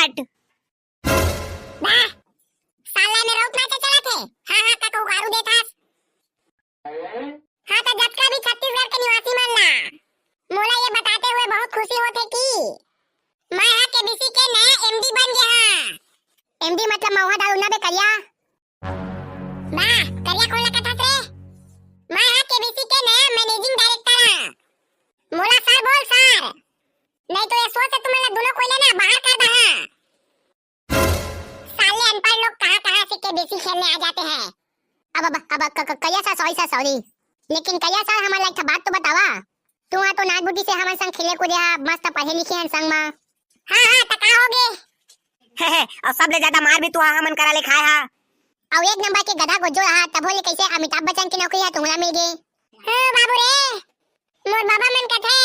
Start. वाह साला में रोक नाचे चला थे। हाँ का उगारू देतास। हाँ तो जब का भी छत्तीसगढ़ के निवासी मन ला मोला ये बताते हुए बहुत खुशी होते कि मैं यहाँ के बीसी के नया एमडी बन गया। एमडी मतलब महुआ दारू ना बे करिया। वाह करिया कौन लगा था रे? मैं यहाँ के बीसी के नया मैनेजिंग डायरेक्टर हां। मोला सर बोल सर, नहीं तो ये सोच से तुम्हारा दोनों कोई ना बाहर कर दे। साले अनपढ़ लोग कहाँ से के बीसी खेलने आ जाते हैं। अब करिया सा सॉरी, लेकिन करिया सा हमारा एक बात तो बतावा। तू तो नाक बुद्धि से हमारे संग खेले कूदे मस्त पढ़े लिखे हैं संग में। हाँ तका होगे और सब ले ज्यादा मार भी तू हमन करा ले खाए हा। और एक नंबर के गधा गोजो रहा तब ले कैसे अमिताभ बच्चन की नौकरी है तुमला मिल गई। हां बाबू रे मोर बाबा मन कथे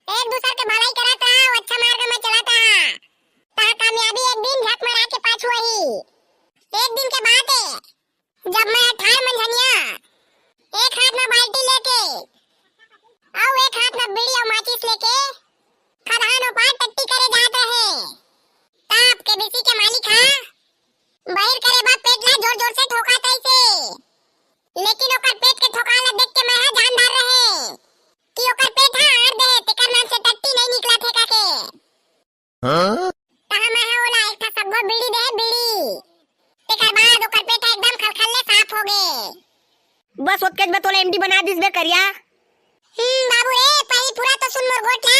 एक दूसरे के भलाई करत रहा, अच्छा मार्ग में चलाता है ता कामयाबी एक दिन झक मारा के पाछू आई। एक दिन के बाद जब मैं 18 मंझनिया एक हाथ में बाल्टी लेके और एक हाथ में बीड़ी और माचिस लेके खदान ऊपर टट्टी करे जाते हैं ताप के बीसी के मालिक हां बाहर करे बा पेट ला जोर जोर से ठोका तैसे, लेकिन ओकर पेट के ठोकाला देख के मैं जानदार रहे कि ओकर पेट हार दे तेकर नाम से टट्टी नहीं निकला थे काके। हां कहां मैं ओला एक था सबगो बीड़ी दे बीड़ी तेकर बाद ओकर पेट एकदम खलखले साफ हो गए। बस ओतके में तोला एमडी बना दिस बे करिया। बाबू रे पहले पूरा तो सुन मोर गोठा।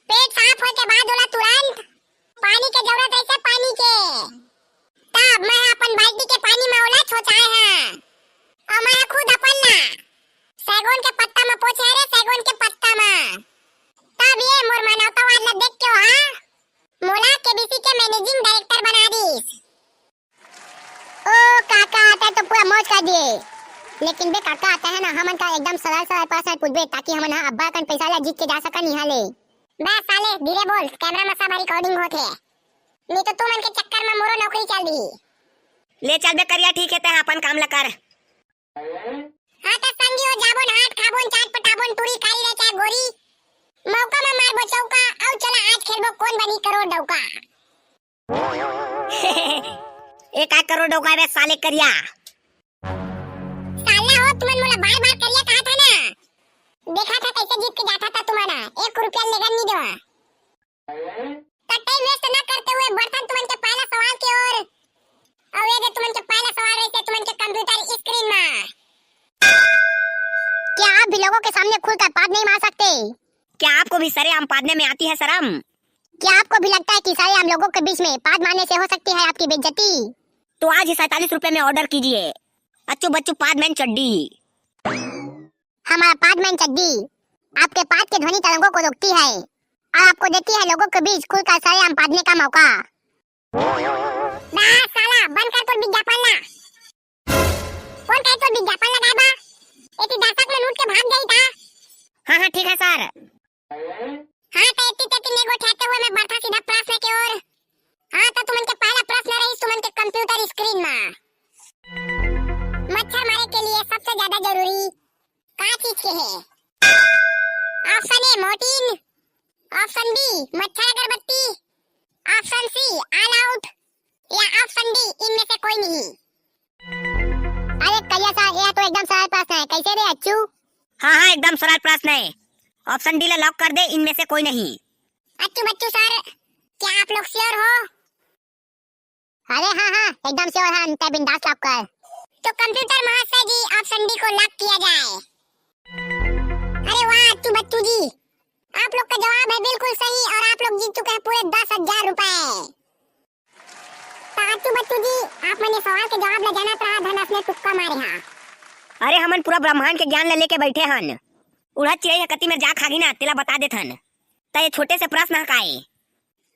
पेट साफ होए के बाद ओला तुरंत पानी के जरूरत ऐसे पानी के तब मैं अपन बाल्टी के पानी में ओला छोचाए हां और मैं खुद अपन ना सैगोन के पत्ता में पोछे रे सैगोन के पत्ता में। तब ये मोर मानवतावाद ला देख के हां मोला केबीसी के मैनेजिंग डायरेक्टर बना दीस। ओ काका आता तो पूरा मौज कर दिए, लेकिन बे काका आता है ना हमन का एकदम सरल पास में पूछबे ताकि हमन अब्बा कन पैसा ला जीत के जा सकन यहाँ ले। बे साले धीरे बोल कैमरा में सब रिकॉर्डिंग होथे, नहीं तो तू मन के चक्कर में मोरो नौकरी चल दी। ले चल बे करिया ठीक है ते अपन काम ला कर। हां तो संगी हो जाबोन हाथ खाबोन चाट पटाबोन पूरी खाई रे चाहे गोरी मौका में मारबो चौका और चला आज खेलबो कौन बनी करोड़ डौका। एक आ करोड़ डौका बे साले करिया। साला हो तुमन मोला बार-बार करिया कहा था ना, देखा था कैसे जीत के जाता था तुम्हारा 1 रुपया लेगा नहीं देवा। टाइम वेस्ट न करते हुए बढ़ता तुमन के पहला सवाल की ओर और ये तुमन के पहला सवाल रहते तुमन के कंप्यूटर स्क्रीन में। क्या आप भी लोगों के सामने खुलकर पाद नहीं मार सकते? क्या आपको भी सरेआम पादने में आती है शर्म? क्या आपको भी लगता है कि सरेआम लोगों के बीच में पाद मारने से हो सकती है आपकी बेइज्जती? तो आज ही 47 रुपए में ऑर्डर कीजिए अच्छू बच्चू पादमैन चड्डी। हमारा पादमैन चड्डी आपके पाद के ध्वनि तरंगों को रोकती है और आपको देती है लोगों के बीच खुलकर सरेआम पादने का मौका। बस साला बंद कर तो विज्ञापन ला। कौन कहे तो विज्ञापन लगाबा? एती दर्शक में लूट के भाग गई था। हाँ ठीक है सर। हाँ तो एती ने गोठाते हुए मैं बढ़ता सीधा प्रश्न की ओर। हाँ तो तुमन के पहला प्रश्न रही तुमन के कंप्यूटर स्क्रीन में मच्छर मारे के लिए सबसे ज्यादा जरूरी का चीज के है? Option A Mortein, option B मच्छर अगरबत्ती, ऑप्शन सी ऑल आउट या ऑप्शन डी इनमें से कोई नहीं। अरे कलिया सा यह तो एकदम सरल प्रश्न है, कैसे रे अच्छू? हाँ एकदम सरल प्रश्न है, ऑप्शन डी ला लॉक कर दे इनमें से कोई नहीं। अच्छू बच्चू सर क्या आप लोग श्योर हो? अरे हाँ एकदम श्योर है, तब बिंदास लॉक कर। तो कंप्यूटर महाशय जी ऑप्शन डी को लॉक किया जाए। अरे वाह अच्छू बच्चू जी आप लोग का जवाब है बिल्कुल सही और आप लोग जीत चुके हैं पूरे 10,000 रुपए। अच्छू बच्चू जी आप मैंने सवाल के जवाब ले जाना रहा धन अपने तुक्का मारे हाँ। अरे हमन पूरा ब्रह्मांड के ज्ञान ले लेके बैठे हन, उड़द चिड़ै कति में जा खागी ना तेला बता देथन। त ये छोटे से प्रश्न काए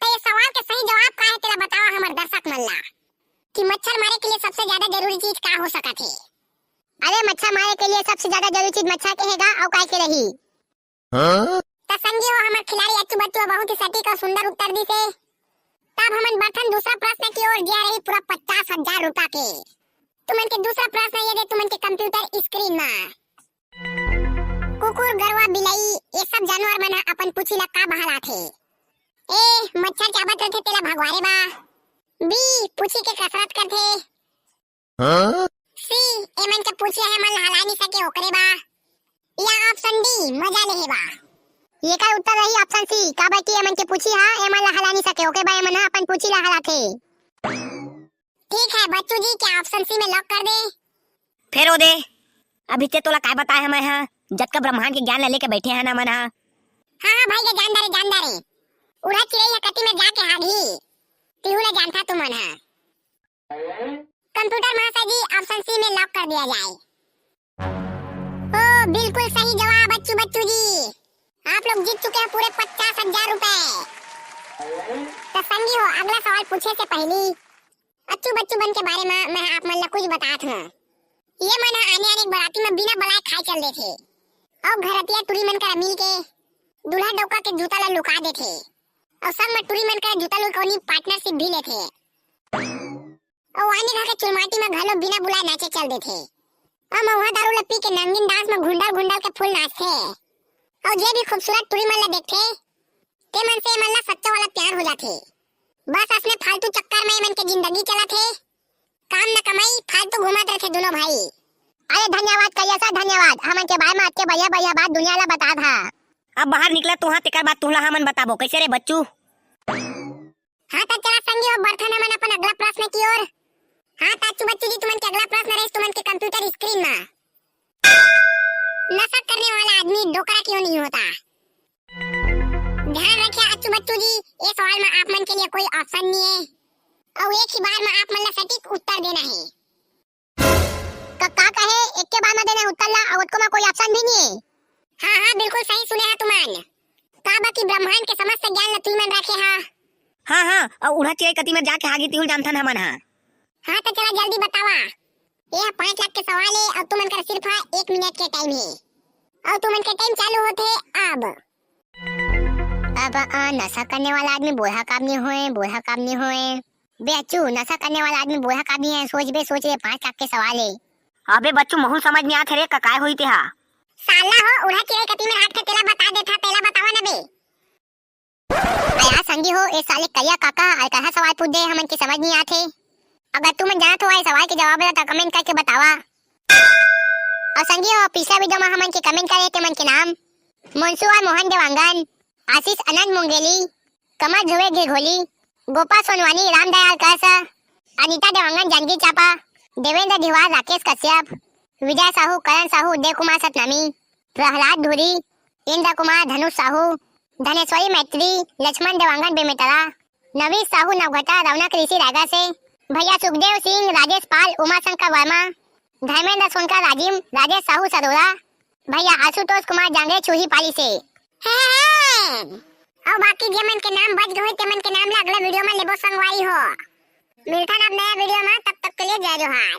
तो ये सवाल के सही जवाब का है तेला बतावा हमर दर्शक मन ला कि मच्छर मारे के लिए सबसे ज्यादा जरूरी चीज का हो सकत है? अरे मच्छर मारे के लिए सबसे ज्यादा जरूरी चीज मच्छर के हैगा और काय के रही। तो संगी हो हमर खिलाड़ी अच्छू बच्चू बहुत ही सटीक और सुंदर उत्तर दी से। तब हमन बर्तन दूसरा प्रश्न की ओर जा रही पूरा 50,000 रुपया के। तुमन के दूसरा प्रश्न ये दे तुमन के कंप्यूटर स्क्रीन में कुकुर गरवा बिलाई ये सब जानवर मन अपन पूछी ला का बहला थे ए मच्छर चाबत रथे तेला भगवारे बा। बी पूछी के कसरत करथे। सी एमन के पूछे है मन हला नहीं सके ओकरे बा। या ऑप्शन डी मजा लेहे बा। ये का उत्तर रही ऑप्शन सी का बाकी एमन के पूछी हा एमन ला हला नहीं सके ओके बा एमन अपन पूछी ला हला थे। ठीक है बच्चू जी क्या ऑप्शन सी में लॉक कर दे। फेर ओ दे अभी ते तोला काय बताए हम हां जत का ब्रह्मांड के ज्ञान लेके बैठे हैं ना मन हां। हाँ भाई के जानदारे उड़ा चिड़ै या कति में जाके हागी तिहु ला जानता तू मन हां। कंप्यूटर महाशय जी ऑप्शन सी में लॉक कर दिया जाए। ओ बिल्कुल सही जवाब बच्चू जी आप लोग जीत चुके हैं पूरे 50,000 रुपए। तो संगी हो अगला सवाल पूछे से पहले अच्छू बच्चू बन के बारे में मैं आप मन ला कुछ बतात हूँ। ये मन आने बराती में बिना बलाए खाए चल दे थे और घरतिया टुरी मन कर मिल के दूल्हा डौका के जूता ला लुका दे थे और संग में टुरी मन कर जूता लुकानी पार्टनरशिप भी ले थे और वानी घर के चुलमाटी में घलो बिना बुलाए नाचे चल दे थे और महुआ दारू ला पी के नंगीन डांस में घुंडल के फुल नाचते और जे भी खूबसूरत टुरी मन ला देखते ते मन से मन ला सच्चा वाला प्यार हो जाते। बस असने फालतू चक्कर में मन के जिंदगी चला थे काम न कमाई फालतू घुमाते रहे दोनों भाई। अरे धन्यवाद कैसा धन्यवाद हमन के बारे में अच्छे बढ़िया बात दुनिया ला बता था। अब बाहर निकला तो हां तेकर बात तुला हमन बताबो कैसे रे बच्चू। हां तो चला संगी हो बर्तन मन अपन अगला प्रश्न की ओर। हां ताचू बच्चू जी तुमन के अगला प्रश्न रहे तुमन के कंप्यूटर स्क्रीन में नशा करने वाला आदमी डोकरा क्यों नहीं होता। ध्यान रखिए अच्छू बच्चू जी ये सवाल में आप मन के लिए कोई ऑप्शन नहीं है और एक ही बार में आप मन ला सटीक उत्तर देना है। का कहे एक के बार में देना उत्तर ला और उसको में कोई ऑप्शन भी नहीं है। हाँ बिल्कुल सही सुने हैं तुमन का बाकी ब्रह्मांड के समस्त ज्ञान ला तुम मन रखे हां। हां और उड़ा चिड़ै कति में जाके हागी तिहु जानथन हमन हां। हाँ तो चला जल्दी बतावा ये 5 लाख के सवाल है और तुमन का सिर्फ 1 मिनट के टाइम है और तुमन के टाइम चालू होते अब नशा करने वाला आदमी बूढ़ा काम नहीं होए बे अच्छू नशा करने वाला आदमी बूढ़ा काम नहीं है सोच बे 5 लाख के सवाल है। अबे बच्चू महू समझ नहीं आत रे का काय होई ते हा साला हो उड़ा चिड़ै कति में हाथ के तेला बता देता तेला बतावा ना बे। आया संगी हो इस साले कलिया काका और कहा सवाल पूछ दे हमन के समझ नहीं आते। अगर तुम जानत हो सवाल के जवाब तो कमेंट करके बतावा। और संगी हो पिछला वीडियो में हमन के कमेंट करे ते मन के नाम मनसुआ मोहन देवांगन आशीष अनंत मुंगेली कमल ध्रुवे घिघोली गोपा सोनवानी रामदयाल कैसा अनीता देवांगन जानकी चापा देवेंद्र धिवार राकेश कश्यप विजय साहू करण साहू उदय कुमार सतनामी प्रहलाद धुरी इंद्र कुमार धनुष साहू धनेश्वरी मैत्री लक्ष्मण देवांगन बेमेतरा नवीन साहू नवघटा रौनक ऋषि रायगढ़ से भैया सुखदेव सिंह राजेश पाल उमाशंकर वर्मा धर्मेंद्र सोनकर राजीव राजेश साहू सरोरा भैया आशुतोष कुमार जांगे चूही पाली से और बाकी जे मन के नाम बच गए ते मन के नाम ला अगला वीडियो में लेबो संगवारी हो। मिलता अब नया वीडियो में तब तक के लिए जय जोहार।